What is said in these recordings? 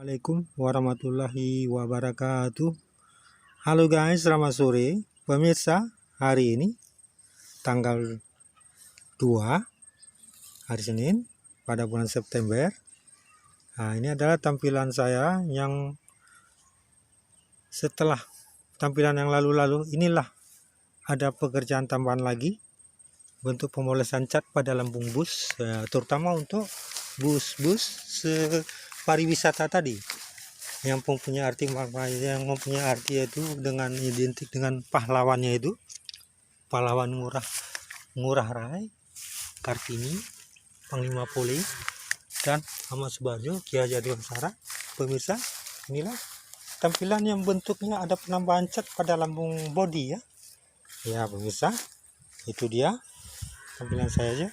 Assalamualaikum warahmatullahi wabarakatuh. Halo guys, selamat sore. Pemirsa, hari ini tanggal 2 hari Senin pada bulan September. Nah, ini adalah tampilan saya yang setelah tampilan yang lalu-lalu. Inilah ada pekerjaan tambahan lagi bentuk pemolesan cat pada lambung bus, terutama untuk bus-bus pariwisata tadi yang mempunyai arti yaitu dengan identik dengan pahlawannya, itu pahlawan Ngurah Rai, Kartini, Panglima Polim, dan Ahmad Subarjo, Ki Hajar Dewantara. Pemirsa, inilah tampilan yang bentuknya ada penambahan cat pada lambung bodi ya pemirsa. Itu dia tampilan saya aja.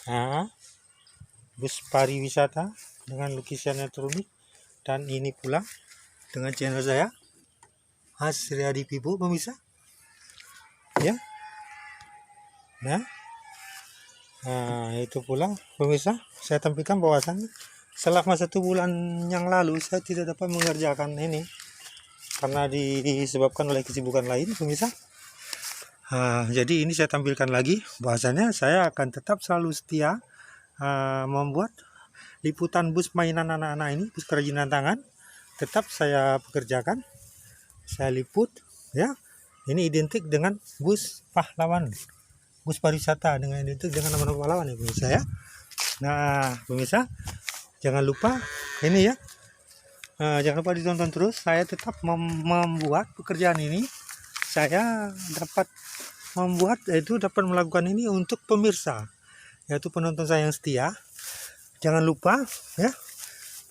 Nah, bus pariwisata dengan lukisan elektronik, dan ini pula dengan channel saya Hasriadi Pipo, pemirsa ya. Nah, itu pula pemirsa, saya tampilkan bahwasannya selama 1 bulan yang lalu saya tidak dapat mengerjakan ini karena disebabkan oleh kesibukan lain, pemirsa. Jadi ini saya tampilkan lagi bahwasannya saya akan tetap selalu setia membuat liputan bus mainan anak-anak ini, bus kerajinan tangan, tetap saya pekerjakan, saya liput ya. Ini identik dengan bus pahlawan, bus pariwisata dengan identik dengan nama-nama pahlawan ya pemirsa ya. Nah pemirsa, jangan lupa ini ya, jangan lupa ditonton terus. Saya tetap membuat pekerjaan ini, saya dapat membuat dapat melakukan ini untuk pemirsa, yaitu penonton saya yang setia. Jangan lupa ya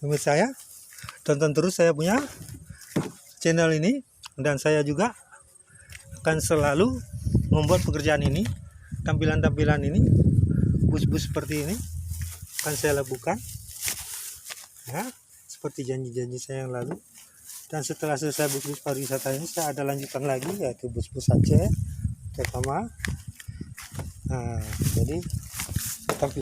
pemirsa ya, tonton terus saya punya channel ini, dan saya juga akan selalu membuat pekerjaan ini, tampilan-tampilan ini, bus-bus seperti ini akan saya lakukan ya, seperti janji-janji saya yang lalu. Dan setelah selesai bus-bus pariwisata ini, saya ada lanjutan lagi, yaitu bus-bus Aceh terutama. Jadi